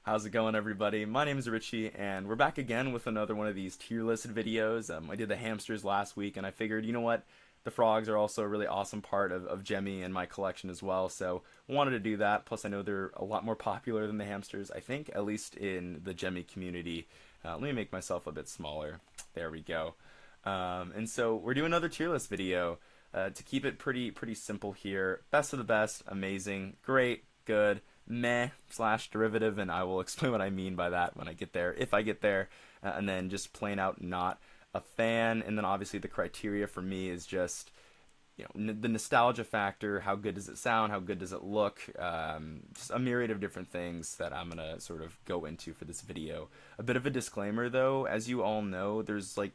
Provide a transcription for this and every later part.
How's it going, everybody? My name is Richie, and we're back again with another one of these tier list videos. I did the hamsters last week, and I figured, you know what? The frogs are also a really awesome part of Gemmy and my collection as well, so wanted to do that. Plus, I know they're a lot more popular than the hamsters, I think, at least in the Gemmy community. Let me make myself a bit smaller. There we go. And so we're doing another tier list video. To keep it pretty simple here. Best of the best, amazing, great, good, meh slash derivative, and I will explain what I mean by that when I get there, if I get there, and then just plain out not a fan. And then obviously the criteria for me is just, the nostalgia factor. How good does it sound? How good does it look? Just a myriad of different things that I'm gonna sort of go into for this video. A bit of a disclaimer though, as you all know, there's like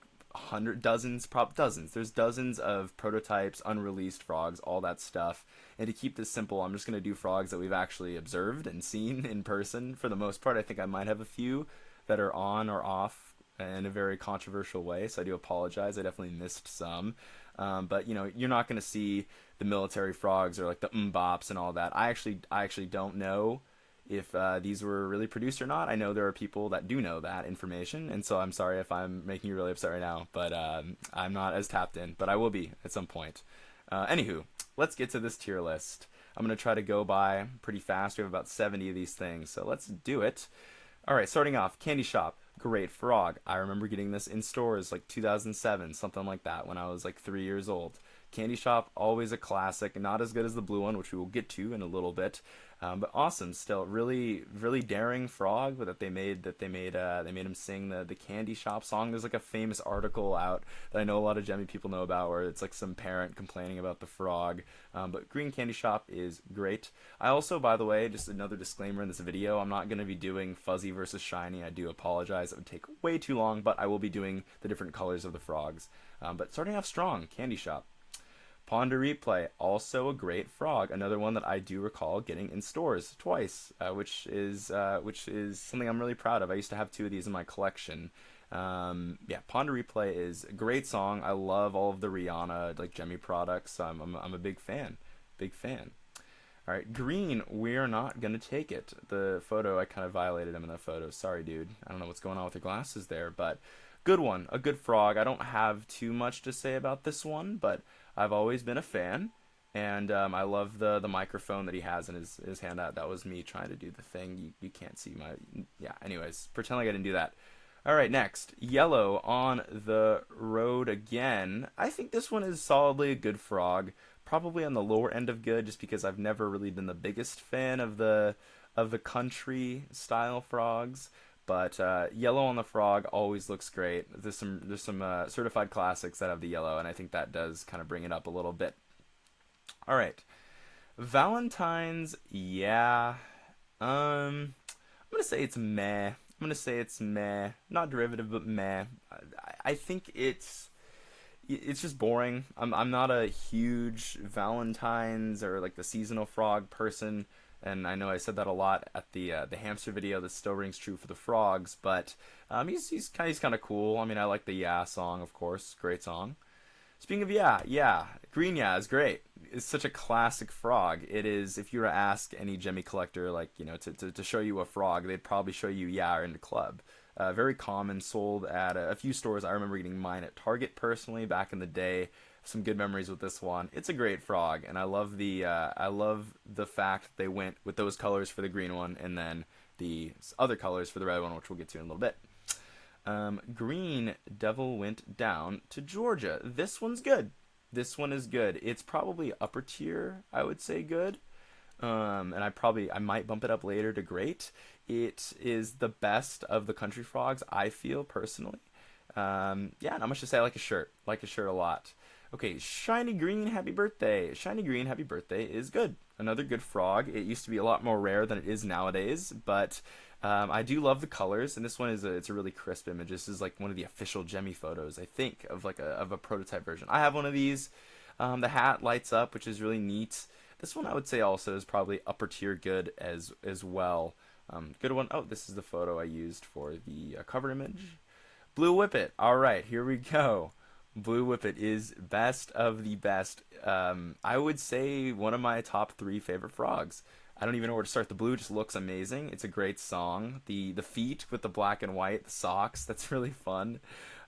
there's dozens of prototypes, unreleased frogs, all that stuff. And to keep this simple, I'm just going to do frogs that we've actually observed and seen in person for the most part. I think I might have a few that are on or off in a very controversial way, so I do apologize. I definitely missed some. But you're not going to see the military frogs or like the bops and all that. I actually don't know if these were really produced or not. I know there are people that do know that information, and so I'm sorry if I'm making you really upset right now, but I'm not as tapped in, but I will be at some point. Anywho, let's get to this tier list. I'm going to try to go by pretty fast. We have about 70 of these things, so let's do it. Alright, starting off, Candy Shop, great frog. I remember getting this in stores like 2007, something like that, when I was like 3 years old. Candy Shop, always a classic, not as good as the blue one, which we will get to in a little bit, but awesome still. Really daring frog that they made him sing the Candy Shop song. There's like a famous article out that I know a lot of Gemmy people know about, where it's like some parent complaining about the frog. But green Candy Shop is great. I also, by the way, just another disclaimer in this video, I'm not going to be doing fuzzy versus shiny. I do apologize, it would take way too long, but I will be doing the different colors of the frogs. But starting off strong, Candy Shop. Ponder Replay, also a great frog, another one that I do recall getting in stores twice, which is something I'm really proud of. I used to have 2 of these in my collection. Yeah, Ponder Replay is a great song. I love all of the Rihanna like Gemmy products. I'm a big fan. All right, green, we're not gonna take it. The photo, I kind of violated him in that photo. Sorry, dude. I don't know what's going on with your glasses there, but good one, a good frog. I don't have too much to say about this one, but I've always been a fan, and I love the microphone that he has in his hand out. That was me trying to do the thing. You can't see my... Yeah, anyways, pretend like I didn't do that. Alright, next. Yellow on the road again. I think this one is solidly a good frog. Probably on the lower end of good, just because I've never really been the biggest fan of the country style frogs. But yellow on the frog always looks great. There's some certified classics that have the yellow, and I think that does kind of bring it up a little bit. All right, Valentine's, yeah. I'm gonna say it's meh. Not derivative, but meh. I think it's just boring. I'm not a huge Valentine's or like the seasonal frog person. And I know I said that a lot at the hamster video. That still rings true for the frogs, but he's kind of cool. I mean, I like the Yeah song, of course, great song. Speaking of yeah, green Yeah is great. It's such a classic frog. It is. If you were to ask any Gemmy collector, like to show you a frog, they'd probably show you Yeah in the club. Very common, sold at a few stores. I remember getting mine at Target personally back in the day. Some good memories with this one. It's a great frog, and I love the fact they went with those colors for the green one, and then the other colors for the red one, which we'll get to in a little bit. Green Devil Went Down to Georgia. This one's good. This one is good. It's probably upper tier, I would say good. And I might bump it up later to great. It is the best of the country frogs, I feel personally. Yeah, not much to say. I like a shirt a lot. Okay, Shiny Green Happy Birthday. Shiny Green Happy Birthday is good. Another good frog. It used to be a lot more rare than it is nowadays, but I do love the colors, and this one it's a really crisp image. This is like one of the official Gemmy photos, I think, of like a prototype version. I have one of these. The hat lights up, which is really neat. This one I would say also is probably upper tier good as well. Good one. Oh, this is the photo I used for the cover image. Blue Whippet. All right, here we go. Blue Whippet is best of the best. I would say one of my top 3 favorite frogs. I don't even know where to start. The blue just looks amazing. It's a great song. The feet with the black and white, the socks, that's really fun.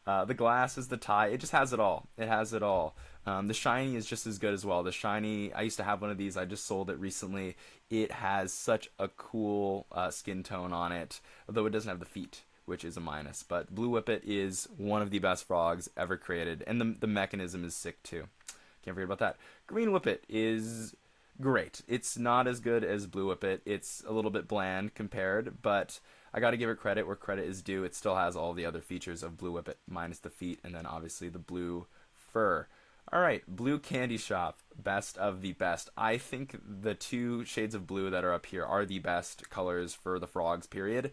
The glasses, the tie, it just has it all. It has it all. The shiny is just as good as well. The shiny, I used to have one of these. I just sold it recently. It has such a cool skin tone on it, although it doesn't have the feet, which is a minus. But Blue Whippet is one of the best frogs ever created, and the mechanism is sick too. Can't forget about that. Green Whippet is great. It's not as good as Blue Whippet. It's a little bit bland compared, but I got to give it credit where credit is due. It still has all the other features of Blue Whippet, minus the feet, and then obviously the blue fur. All right, Blue Candy Shop, best of the best. I think the two shades of blue that are up here are the best colors for the frogs, period.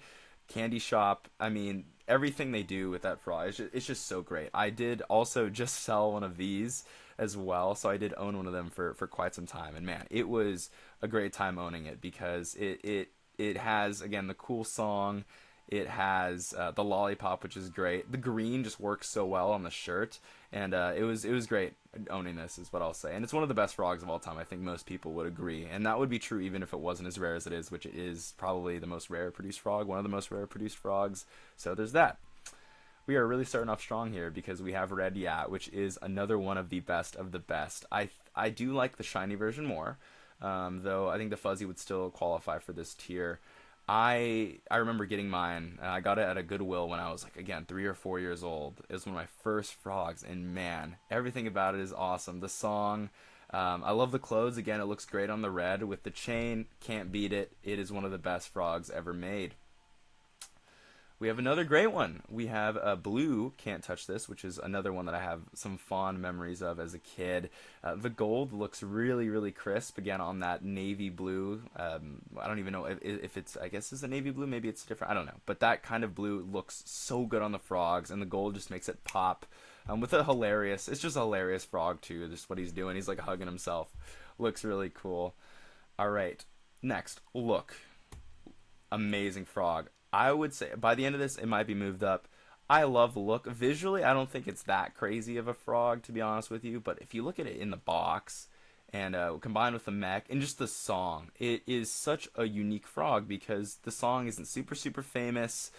Candy Shop, I mean, everything they do with that frog, it's just so great. I did also just sell one of these as well, so I did own one of them for quite some time. And man, it was a great time owning it because it has, again, the cool song. It has the lollipop, which is great. The green just works so well on the shirt, and it was great owning this, is what I'll say. And it's one of the best frogs of all time. I think most people would agree, and that would be true even if it wasn't as rare as it is, which it is probably the most rare produced frog, one of the most rare produced frogs. So there's that. We are really starting off strong here because we have Red Yat, which is another one of the best of the best. I do like the shiny version more, though I think the fuzzy would still qualify for this tier. I remember getting mine. I got it at a Goodwill when I was like, again, 3 or 4 years old. It was one of my first frogs, and man, everything about it is awesome. The song, I love the clothes. Again, it looks great on the red with the chain. Can't beat it. It is one of the best frogs ever made. We have another great one. We have a blue Can't Touch This, which is another one that I have some fond memories of as a kid. The gold looks really, really crisp, again, on that navy blue. I don't even know if it's, I guess it's a navy blue, maybe it's different, I don't know. But that kind of blue looks so good on the frogs, and the gold just makes it pop. With a hilarious, it's just a hilarious frog too, just what he's doing. He's like hugging himself. Looks really cool. All right, next, look. Amazing frog. I would say by the end of this, it might be moved up. I love the look. Visually, I don't think it's that crazy of a frog, to be honest with you. But if you look at it in the box and combined with the mech and just the song, it is such a unique frog because the song isn't super, super famous.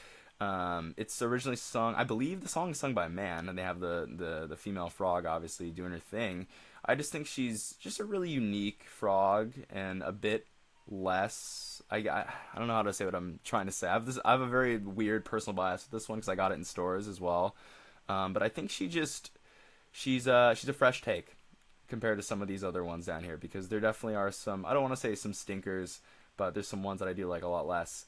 It's originally sung, I believe the song is sung by a man, and they have the female frog obviously doing her thing. I just think she's just a really unique frog and a bit less I don't know how to say what I'm trying to say. I have a very weird personal bias with this one because I got it in stores as well. But I think she's a fresh take compared to some of these other ones down here because there definitely are some, I don't want to say some stinkers, but there's some ones that I do like a lot less.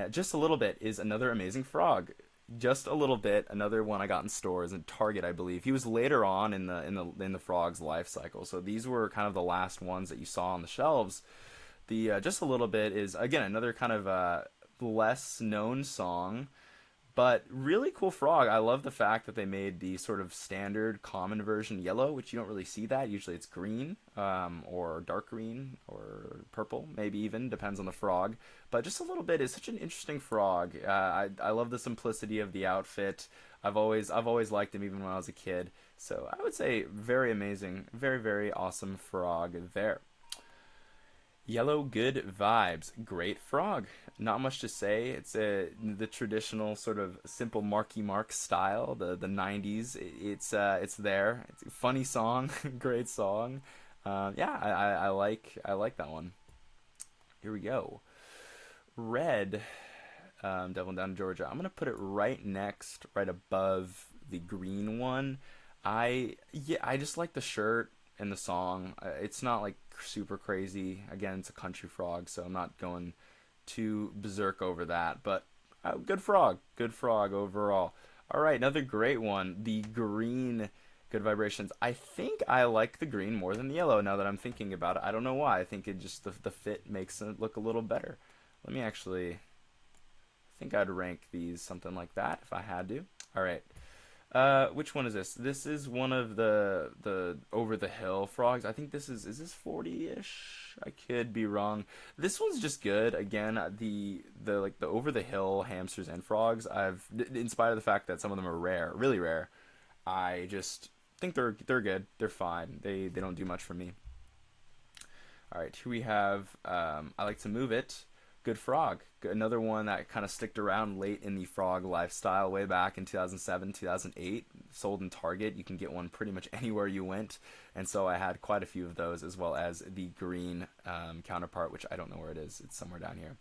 Just a little bit is another amazing frog. Just a little bit, another one I got in stores in Target, I believe. He was later on in the frog's life cycle, so these were kind of the last ones that you saw on the shelves. The just a little bit is, again, another kind of less known song, but really cool frog. I love the fact that they made the sort of standard common version yellow, which you don't really see that. Usually it's green, or dark green, or purple, maybe even, depends on the frog. But just a little bit is such an interesting frog. I love the simplicity of the outfit. I've always liked him even when I was a kid. So I would say very amazing, very, very awesome frog there. Yellow Good Vibes, great frog. Not much to say. It's the traditional sort of simple Marky Mark style, the 90s. It's there. It's a funny song, great song. Yeah, I like that one. Here we go. Red, Devil Down in Georgia. I'm gonna put it right next, right above the green one. I just like the shirt and the song. It's not like super crazy. Again, it's a country frog, so I'm not going too berserk over that. But good frog overall. All right, another great one. The green Good Vibrations. I think I like the green more than the yellow now that I'm thinking about it. I don't know why. I think it just the fit makes it look a little better. Let me actually. I think I'd rank these something like that if I had to. All right. Which one is this? This is one of the over the hill frogs. I think this is this 40-ish? I could be wrong. This one's just good. Again, the over the hill hamsters and frogs, in spite of the fact that some of them are rare, really rare, I just think they're good. They're fine. They don't do much for me. All right, here we have I Like to Move It. Good Frog. Another one that kind of sticked around late in the frog lifestyle, way back in 2007, 2008. Sold in Target. You can get one pretty much anywhere you went. And so I had quite a few of those, as well as the green counterpart, which I don't know where it is. It's somewhere down here.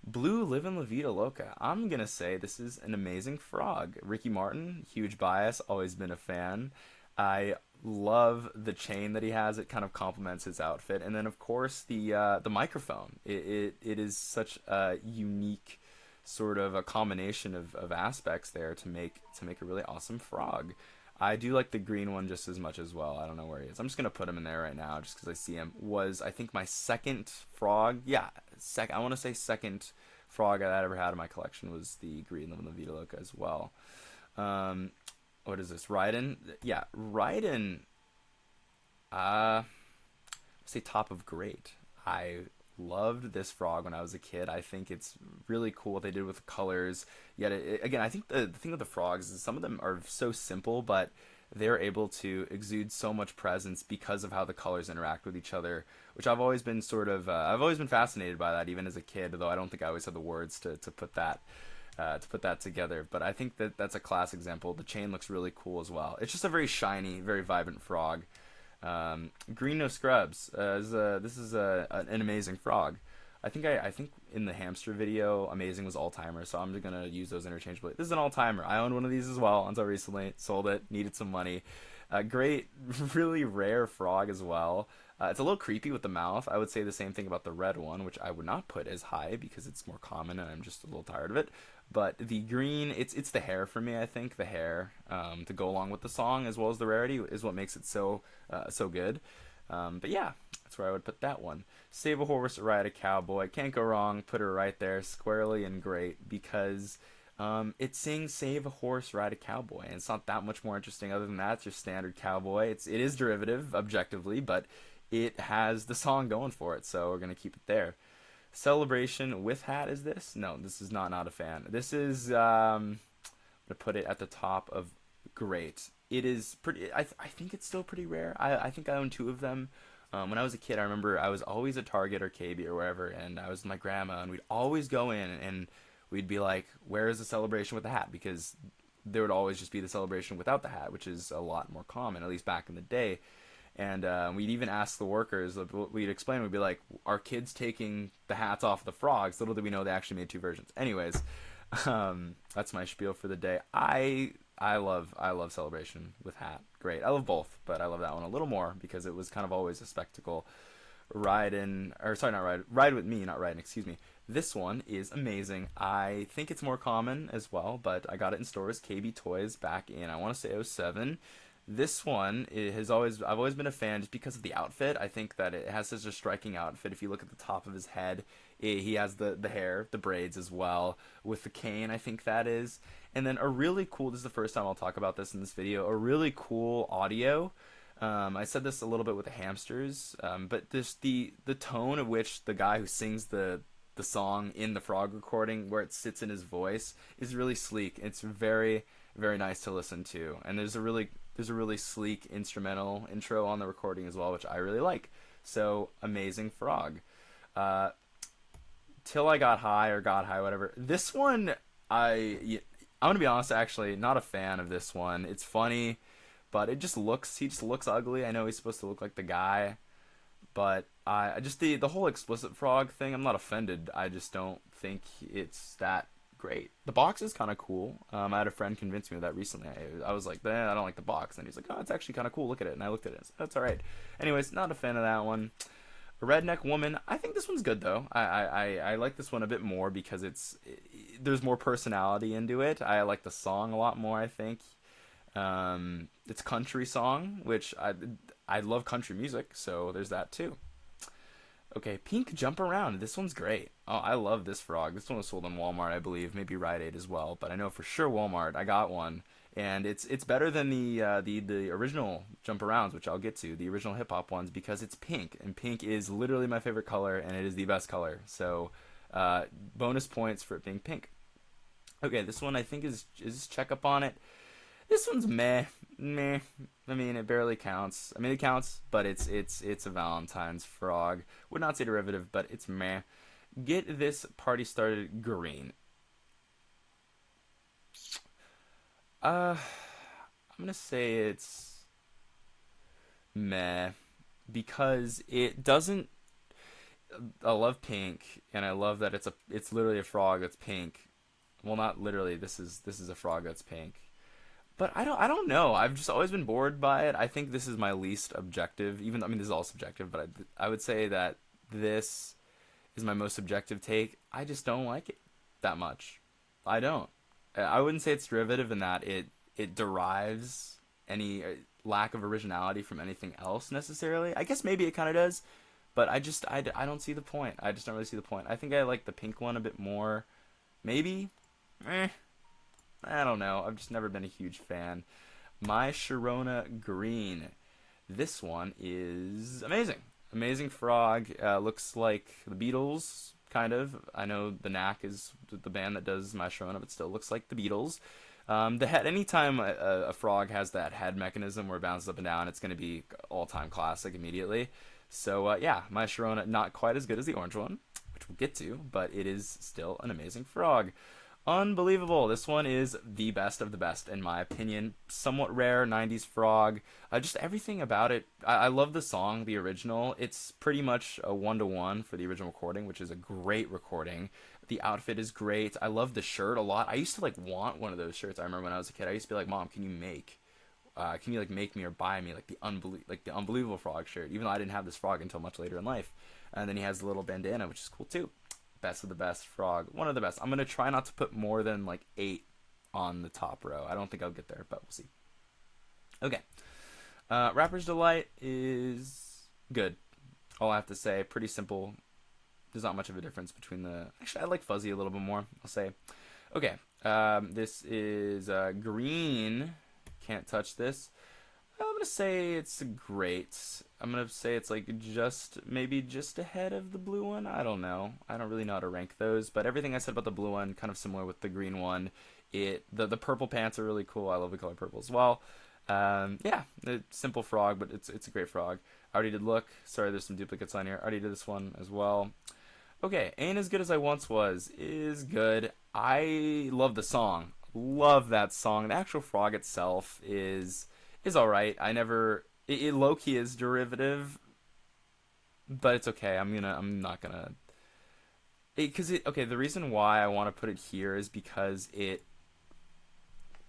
Blue Livin' La Vida Loca. I'm going to say this is an amazing frog. Ricky Martin, huge bias, always been a fan. I love the chain that he has. It kind of complements his outfit. And then, of course, the microphone. It is such a unique sort of a combination of aspects there to make a really awesome frog. I do like the green one just as much as well. I don't know where he is. I'm just going to put him in there right now just because I see him. Was, I think, my second frog. Yeah, I want to say second frog that I ever had in my collection was the green Livin' La Vida Loca as well. What is this? Raiden? Yeah, Raiden. Say top of great. I loved this frog when I was a kid. I think it's really cool what they did with the colors. Yet, again, I think the thing with the frogs is some of them are so simple, but they're able to exude so much presence because of how the colors interact with each other, which I've always been I've always been fascinated by that, even as a kid, though I don't think I always had the words to put that together. But I think that's a class example. The chain looks really cool as well. It's just a very shiny, very vibrant frog. Green No Scrubs. This is an amazing frog. I think in the hamster video, amazing was all timer, so I'm just gonna use those interchangeably. This is an all timer. I owned one of these as well until recently. Sold it. Needed some money. Great, really rare frog as well. It's a little creepy with the mouth. I would say the same thing about the red one, which I would not put as high because it's more common and I'm just a little tired of it. But the green, it's the hair for me. I think the hair to go along with the song as well as the rarity is what makes it so good. But yeah, that's where I would put that one. Save a horse, ride a cowboy. Can't go wrong. Put her right there, squarely and great, because it sings "Save a Horse, Ride a Cowboy," and it's not that much more interesting other than that. It's your standard cowboy. It is derivative objectively, but it has the song going for it, so we're gonna keep it there. Celebration with hat is this? No, this is not a fan. This is I'm gonna put it at the top of great. It is pretty. I think it's still pretty rare. I think I own two of them. When I was a kid, I remember I was always at Target or KB or wherever, and I was with my grandma, and we'd always go in and we'd be like, "Where is the celebration with the hat?" Because there would always just be the celebration without the hat, which is a lot more common, at least back in the day. And we'd even ask the workers, we'd explain, we'd be like, "Are kids taking the hats off the frogs?" Little did we know they actually made two versions. Anyways, that's my spiel for the day. I love Celebration with hat. Great. I love both, but I love that one a little more because it was kind of always a spectacle. Ride with me, not riding, excuse me. This one is amazing. I think it's more common as well, but I got it in stores, KB Toys, back in, I want to say, '07. This one I've always been a fan just because of the outfit. I think that it has such a striking outfit. If you look at the top of his head, he has the hair, the braids as well, with the cane, I think that is. And then this is the first time I'll talk about this in this video, a really cool audio. I said this a little bit with the hamsters, but the tone at which the guy who sings the song in the frog recording, where it sits in his voice, is really sleek. It's very, very nice to listen to. And there's a really sleek instrumental intro on the recording as well, which I really like. So, amazing frog. Till I Got High or Got High, whatever. This one, I'm gonna be honest, actually, not a fan of this one. It's funny, but he just looks ugly. I know he's supposed to look like the guy, but I just the whole explicit frog thing, I'm not offended. I just don't think it's that great. The box is kind of cool. I had a friend convince me of that recently. I was like, I don't like the box. And he's like, "Oh, it's actually kind of cool. Look at it." And I looked at it. And said, "That's all right." Anyways, not a fan of that one. A Redneck Woman. I think this one's good, though. I like this one a bit more because there's more personality into it. I like the song a lot more, I think. It's a country song, which I love country music, so there's that too. Okay, Pink Jump Around. This one's great. Oh, I love this frog. This one was sold in Walmart, I believe, maybe Rite Aid as well, but I know for sure Walmart. I got one, and it's better than the original Jump Arounds, which I'll get to, the original hip hop ones, because it's pink, and pink is literally my favorite color, and it is the best color. So, bonus points for it being pink. Okay, this one I think is check up on it. This one's meh, meh. I mean, it barely counts. I mean, it counts, but it's a Valentine's frog. Would not say derivative, but it's meh. Get this party started green. I'm gonna say it's meh because it doesn't. I love pink, and I love that it's literally a frog that's pink. Well, not literally. This is a frog that's pink. But I don't know. I've just always been bored by it. I think this is my least objective. Even I mean, this is all subjective, but I would say that this is my most subjective take. I just don't like it that much. I don't. I wouldn't say it's derivative in that it derives any lack of originality from anything else necessarily. I guess maybe it kind of does, but I don't see the point. I just don't really see the point. I think I like the pink one a bit more. Maybe. Eh. I don't know. I've just never been a huge fan. My Sharona Green. This one is amazing. Amazing frog. Looks like the Beatles, kind of. I know the Knack is the band that does My Sharona, but still looks like the Beatles. The head. Anytime a frog has that head mechanism where it bounces up and down, it's going to be all-time classic immediately. So yeah, My Sharona not quite as good as the orange one, which we'll get to, but it is still an amazing frog. Unbelievable. This one is the best of the best, in my opinion. Somewhat rare 90s frog. Just everything about it. I love the song, the original. It's pretty much a one-to-one for the original recording, which is a great recording. The outfit is great. I love the shirt a lot. I used to like want one of those shirts. I remember when I was a kid. I used to be like, Mom, can you like make me or buy me like the unbelievable frog shirt? Even though I didn't have this frog until much later in life. And then he has the little bandana, which is cool too. Best of the best frog, one of the best. I'm gonna try not to put more than like 8 on the top row. I don't think I'll get there, but we'll see. Okay, Rapper's Delight is good. All I have to say, pretty simple. There's not much of a difference between the. Actually, I like Fuzzy a little bit more. I'll say. Okay, this is green. Can't touch this. I'm gonna say it's great. I'm gonna say it's like maybe just ahead of the blue one. I don't know. I don't really know how to rank those, but everything I said about the blue one, kind of similar with the green one. The purple pants are really cool. I love the color purple as well. Yeah, simple frog, but it's a great frog. I already did look. Sorry, there's some duplicates on here. I already did this one as well. Okay, Ain't As Good As I Once Was is good. I love the song. Love that song. The actual frog itself is all right. It low key is derivative, but it's okay. I'm not gonna okay. The reason why I want to put it here is because it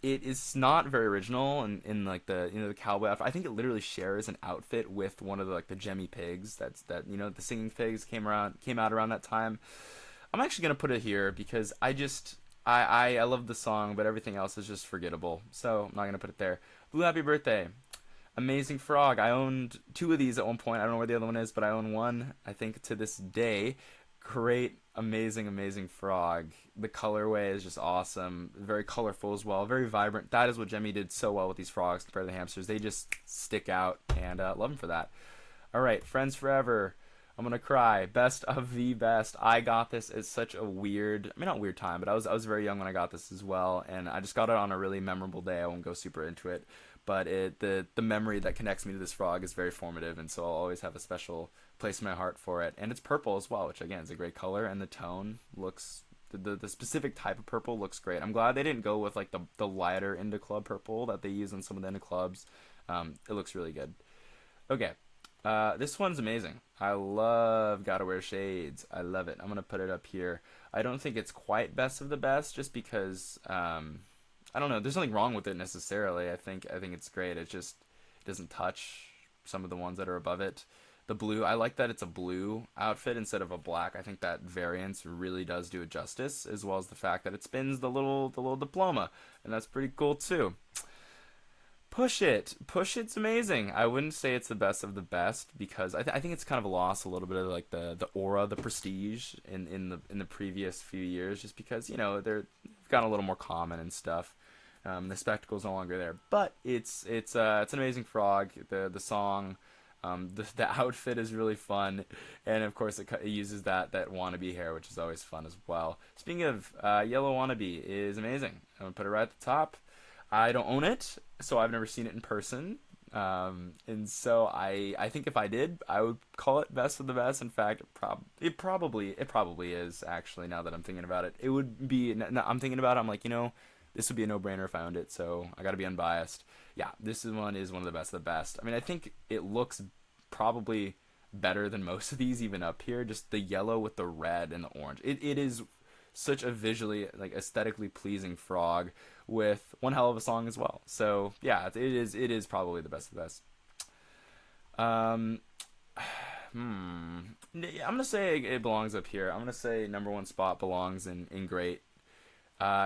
is not very original in like the cowboy outfit. I think it literally shares an outfit with one of the Gemmy pigs. The singing pigs came out around that time. I'm actually gonna put it here because I love the song, but everything else is just forgettable. So I'm not gonna put it there. Blue Happy Birthday. Amazing frog. I owned 2 of these at one point. I don't know where the other one is, but I own one, I think, to this day. Great, amazing frog. The colorway is just awesome. Very colorful as well. Very vibrant. That is what Gemmy did so well with these frogs compared to the hamsters. They just stick out, and love them for that. All right, Friends Forever. I'm gonna cry. Best of the best. I got this at such a weird, I mean not weird time, but I was very young when I got this as well, and I just got it on a really memorable day. I won't go super into it, but the memory that connects me to this frog is very formative, and so I'll always have a special place in my heart for it. And it's purple as well, which again is a great color, and the tone looks the specific type of purple looks great. I'm glad they didn't go with like the lighter Indie Club purple that they use in some of the Indie Clubs. It looks really good. Okay. This one's amazing. I love Gotta Wear Shades. I love it. I'm gonna put it up here. I don't think it's quite best of the best, just because I don't know. There's nothing wrong with it necessarily. I think it's great. It doesn't touch some of the ones that are above it. The blue, I like that it's a blue outfit instead of a black. I think that variance really does do it justice, as well as the fact that it spins the little diploma, and that's pretty cool too. Push It's amazing. I wouldn't say it's the best of the best because I think it's kind of lost a little bit of like the aura, the prestige in the previous few years, just because they've gotten a little more common and stuff. The spectacle's no longer there, but it's an amazing frog. The song, the outfit is really fun, and of course it uses that wannabe hair, which is always fun as well. Speaking of Yellow Wannabe is amazing. I'm gonna put it right at the top. I don't own it, so I've never seen it in person. And so I think if I did, I would call it best of the best. In fact, it probably is actually. Now that I'm thinking about it, it would be. I'm thinking about it. I'm like, this would be a no-brainer if I owned it. So I got to be unbiased. Yeah, this is one of the best of the best. I mean, I think it looks probably better than most of these even up here. Just the yellow with the red and the orange. It is such a visually, like, aesthetically pleasing frog with one hell of a song as well. So yeah, it is probably the best of the best. Um, I'm gonna say it belongs up here. I'm gonna say number one spot belongs in great.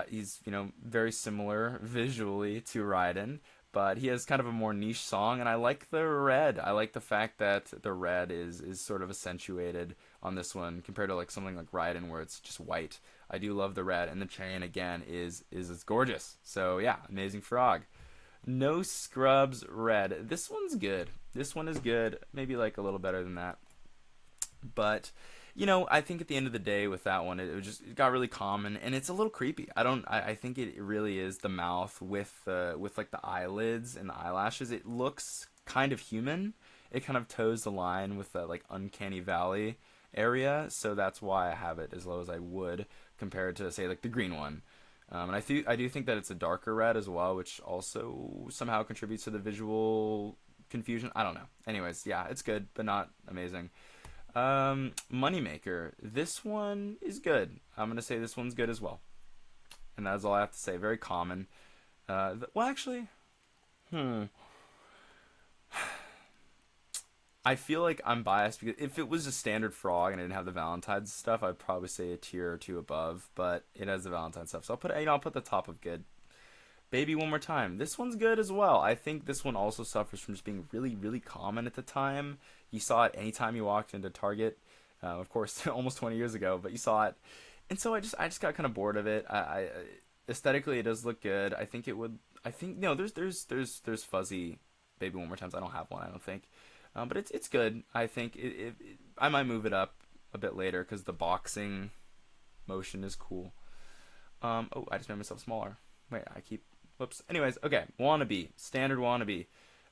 He's very similar visually to Raiden, but he has kind of a more niche song, and I like the red. I like the fact that the red is sort of accentuated on this one compared to like something like Raiden where it's just white. I do love the red, and the chain again is gorgeous. So yeah, amazing frog. No scrubs red. This one's good. This one is good. Maybe like a little better than that. But I think at the end of the day with that one, it got really common, and it's a little creepy. I think it really is the mouth with like the eyelids and the eyelashes. It looks kind of human. It kind of toes the line with the like uncanny valley area, so that's why I have it as low as I would compared to say like the green one. And I do think that it's a darker red as well, which also somehow contributes to the visual confusion. I don't know. Anyways, yeah, it's good, but not amazing. Moneymaker. This one is good. I'm gonna say this one's good as well, and that's all I have to say. Very common. Well, actually, I feel like I'm biased because if it was a standard frog and it didn't have the Valentine's stuff, I'd probably say a tier or two above. But it has the Valentine's stuff, so I'll put the top of good. Baby One More Time. This one's good as well. I think this one also suffers from just being really, really common at the time. You saw it anytime you walked into Target. Of course, almost 20 years ago, but you saw it, and so I just got kind of bored of it. I aesthetically it does look good. I think it would. I think no. There's fuzzy Baby One More Times. I don't have one. I don't think. But it's good. I think I might move it up a bit later because the boxing motion is cool. Oh, I just made myself smaller. Wait, whoops. Anyways, okay. Wannabe. Standard Wannabe.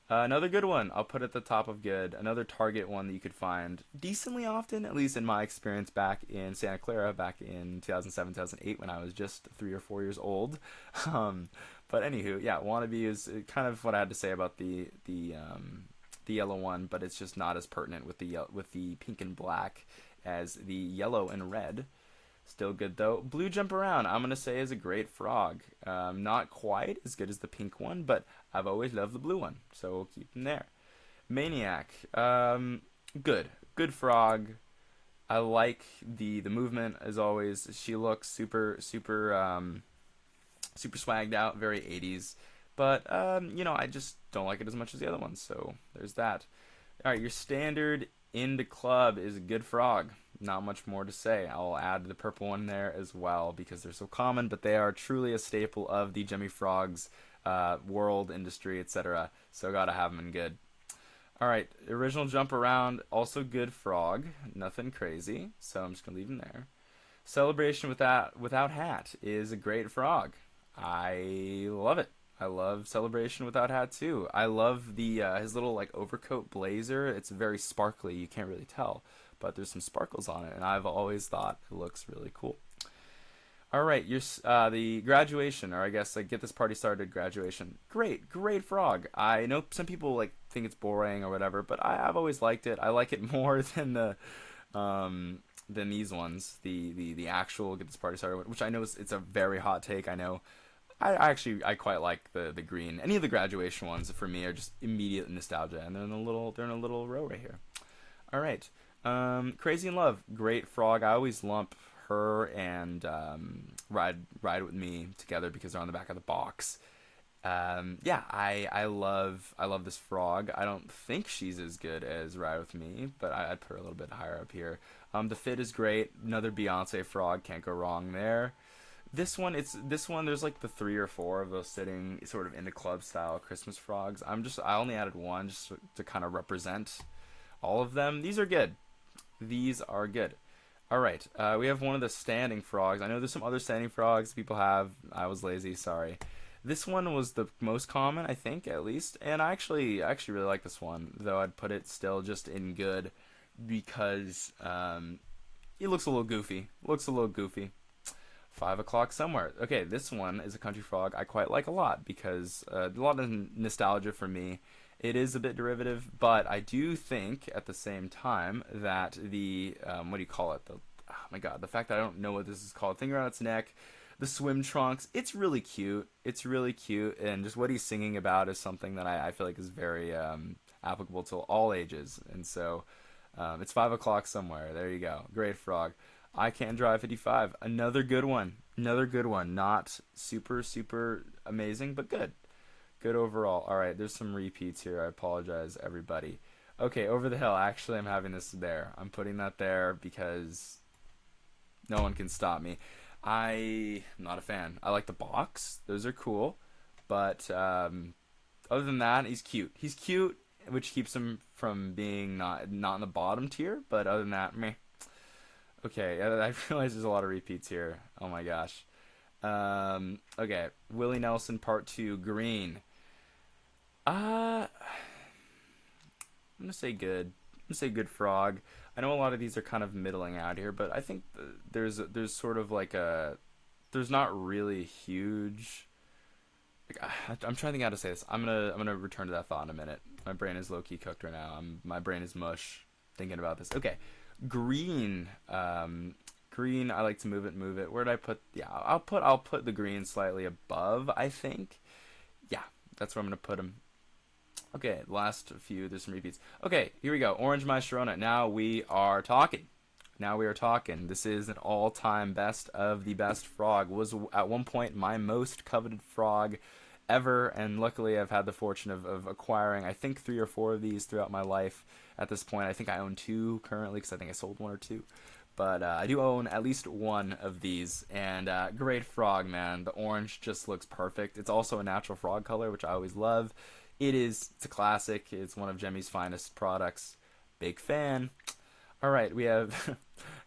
Another good one. I'll put at the top of good. Another Target one that you could find decently often, at least in my experience back in Santa Clara, back in 2007, 2008, when I was just 3 or 4 years old. But anywho, yeah, Wannabe is kind of what I had to say about the yellow one, but it's just not as pertinent with the pink and black as the yellow and red. Still good though. Blue Jump Around, I'm gonna say is a great frog. Not quite as good as the pink one, but I've always loved the blue one, so we'll keep them there. Maniac, good frog. I like the movement as always. She looks super swagged out, very 80s. But I just don't like it as much as the other ones, so there's that. All right, your standard Into Club is a good frog. Not much more to say. I'll add the purple one there as well because they're so common, but they are truly a staple of the Gemmy Frogs world, industry, etc. So gotta have them in good. All right, original Jump Around, also good frog. Nothing crazy, so I'm just gonna leave him there. Celebration without hat is a great frog. I love it. I love Celebration Without Hat too. I love the his little like overcoat blazer. It's very sparkly. You can't really tell, but there's some sparkles on it, and I've always thought it looks really cool. All right, the graduation, or I guess like get this party started graduation. Great frog. I know some people like think it's boring or whatever, but I've always liked it. I like it more than these ones. The actual get this party started, which I know it's a very hot take. I know. I quite like the green. Any of the graduation ones for me are just immediate nostalgia, and they're in a little row right here. All right, Crazy in Love, great frog. I always lump her and Ride With Me together because they're on the back of the box. Yeah, I love this frog. I don't think she's as good as Ride With Me, but I'd put her a little bit higher up here. The fit is great. Another Beyonce frog, can't go wrong there. This one, there's like the 3 or 4 of those sitting sort of into club style Christmas frogs. I only added one just to kind of represent all of them. These are good. All right, we have one of the standing frogs. I know there's some other standing frogs people have. I was lazy, sorry. This one was the most common, I think, at least. And I actually really like this one, though I'd put it still just in good because it looks a little goofy. Looks a little goofy. 5 o'clock somewhere. Okay, this one is a country frog I quite like a lot because a lot of nostalgia for me. It is a bit derivative, but I do think at the same time that the what do you call it? Oh my god, the fact that I don't know what this is called. Thing around its neck, the swim trunks. It's really cute. It's really cute, and just what he's singing about is something that I feel like is very applicable to all ages. And so it's 5 o'clock somewhere. There you go. Great frog. I Can't Drive 55. Another good one. Another good one. Not super, super amazing, but good. Good overall. All right, there's some repeats here. I apologize, everybody. Okay, Over the Hill. Actually, I'm having this there. I'm putting that there because no one can stop me. I'm not a fan. I like the box. Those are cool. But other than that, he's cute. He's cute, which keeps him from being not in the bottom tier. But other than that, meh. Okay, I realize there's a lot of repeats here. Oh my gosh. Okay, Willie Nelson Part 2, Green. I'm gonna say good. I'm gonna say good frog. I know a lot of these are kind of middling out here, but I think there's sort of like there's not really huge. Like, I'm trying to think how to say this. I'm gonna return to that thought in a minute. My brain is low key cooked right now. My brain is mush thinking about this. Okay, green. Green. I like to move it. Where did I put? Yeah, I'll put the green slightly above, I think. Yeah, that's where I'm gonna put him. Okay, last few, there's some repeats. Okay, here we go. Orange My Sharona. Now we are talking. This is an all-time best of the best frog. Was at one point my most coveted frog ever, and luckily I've had the fortune of acquiring, I think, 3 or 4 of these throughout my life. At this point, I think I own 2 currently because I think I sold 1 or 2. But I do own at least 1 of these, and great frog, man. The orange just looks perfect. It's also a natural frog color, which I always love. It's a classic. It's one of Gemmy's finest products. Big fan. All right, we have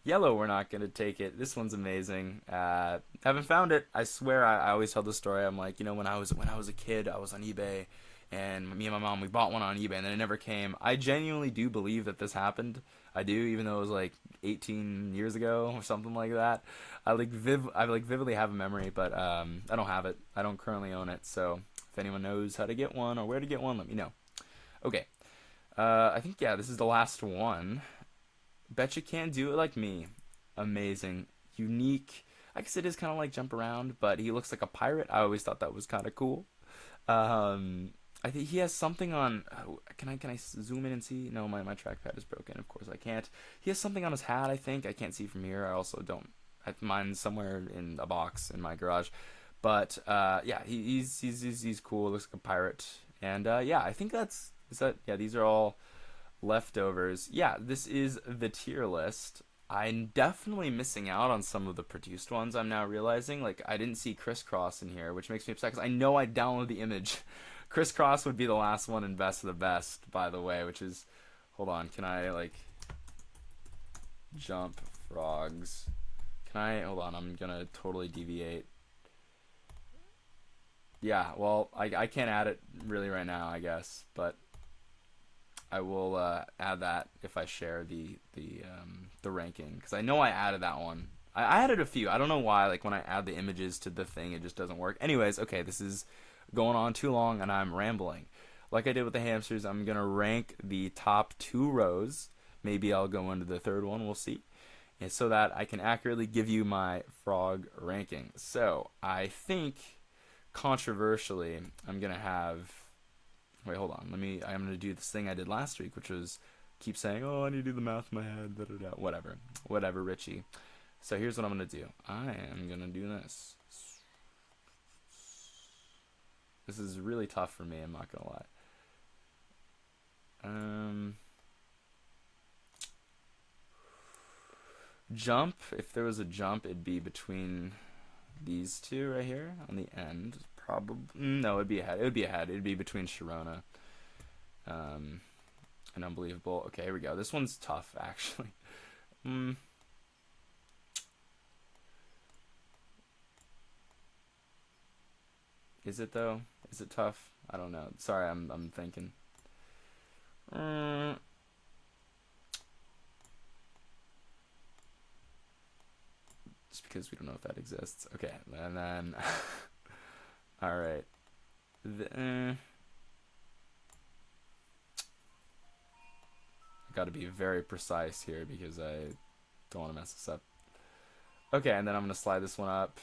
yellow. We're not going to take it. This one's amazing. Haven't found it. I swear I always tell the story. I'm like, when I was a kid, I was on eBay, and me and my mom, we bought one on eBay, and then it never came. I genuinely do believe that this happened. I do, even though it was like 18 years ago or something like that. I vividly have a memory, but I don't have it. I don't currently own it. So if anyone knows how to get one or where to get one, let me know. Okay. I think, yeah, this is the last one. Bet You Can't Do It Like Me. Amazing. Unique. I guess it is kind of like Jump Around, but he looks like a pirate. I always thought that was kind of cool. I think he has something on. Can I zoom in and see? No, my trackpad is broken. Of course I can't. He has something on his hat. I think I can't see from here. I also don't. Mine's somewhere in a box in my garage. But yeah, he's cool. Looks like a pirate. And yeah, I think yeah. These are all leftovers. Yeah, this is the tier list. I'm definitely missing out on some of the produced ones. I'm now realizing, like, I didn't see Crisscross in here, which makes me upset because I know I downloaded the image. Crisscross would be the last one in best of the best, by the way, which is, hold on, can I, like, jump frogs? Hold on, I'm gonna totally deviate. Yeah, well, I can't add it really right now, I guess, but I will add that if I share the ranking, because I know I added that one. I added a few. I don't know why. Like when I add the images to the thing, it just doesn't work. Anyways, okay, this is going on too long, and I'm rambling. Like I did with the hamsters, I'm gonna rank the top 2 rows. Maybe I'll go into the 3rd one. We'll see. And so that I can accurately give you my frog ranking. So I think, controversially, I'm gonna have. Wait, hold on. I'm going to do this thing I did last week, which was keep saying, oh, I need to do the math in my head. Da, da, da. Whatever, Richie. So here's what I'm going to do. I am going to do this. This is really tough for me, I'm not going to lie. Jump. If there was a jump, it'd be between these 2 right here on the end. Probably no, it'd be ahead. It'd be between Sharona and Unbelievable. Okay, here we go. This one's tough, actually. Is it though? Is it tough? I don't know. Sorry, I'm thinking. Mm, just because we don't know if that exists. Okay, and then all right. I got to be very precise here because I don't want to mess this up. Okay, and then I'm gonna slide this one up.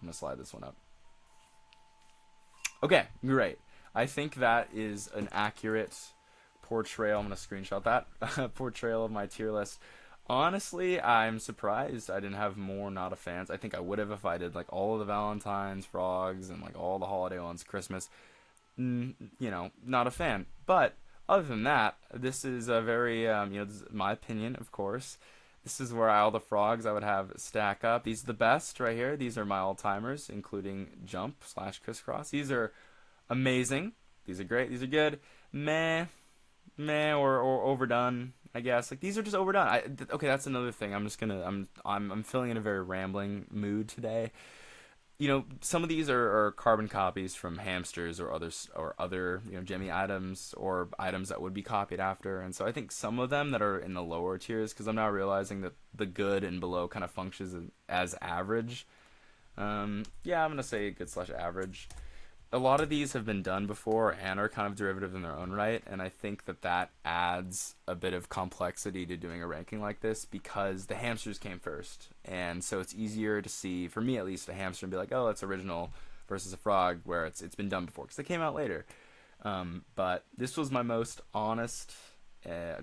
I'm gonna slide this one up. Okay, great. I think that is an accurate portrayal. I'm gonna screenshot that portrayal of my tier list. Honestly, I'm surprised I didn't have more not a fans. I think I would have if I did like all of the Valentine's, Frogs, and like all the holiday ones, Christmas. Not a fan. But other than that, this is a very, this is my opinion, of course. This is where all the frogs I would have stack up. These are the best right here. These are my all-timers, including Jump / Crisscross. These are amazing. These are great. These are good. Meh, or overdone, I guess. Like these are just overdone. Okay, that's another thing. I'm feeling in a very rambling mood today. Some of these are carbon copies from hamsters or other Gemmy items or items that would be copied after. And so I think some of them that are in the lower tiers, because I'm now realizing that the good and below kind of functions as average. Yeah, I'm gonna say good / average. A lot of these have been done before and are kind of derivative in their own right, and I think that adds a bit of complexity to doing a ranking like this because the hamsters came first, and so it's easier to see, for me at least, a hamster and be like, oh, that's original versus a frog where it's been done before because they came out later. But this was my most honest,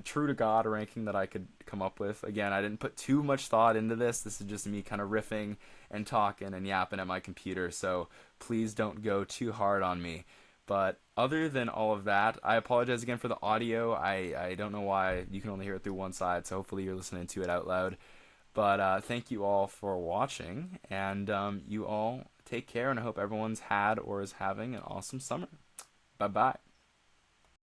true to God ranking that I could come up with. Again, I didn't put too much thought into this. This is just me kind of riffing and talking and yapping at my computer, so please don't go too hard on me. But other than all of that, I apologize again for the audio. I don't know why you can only hear it through one side, so hopefully you're listening to it out loud. But thank you all for watching, and you all take care, and I hope everyone's had or is having an awesome summer. Bye-bye.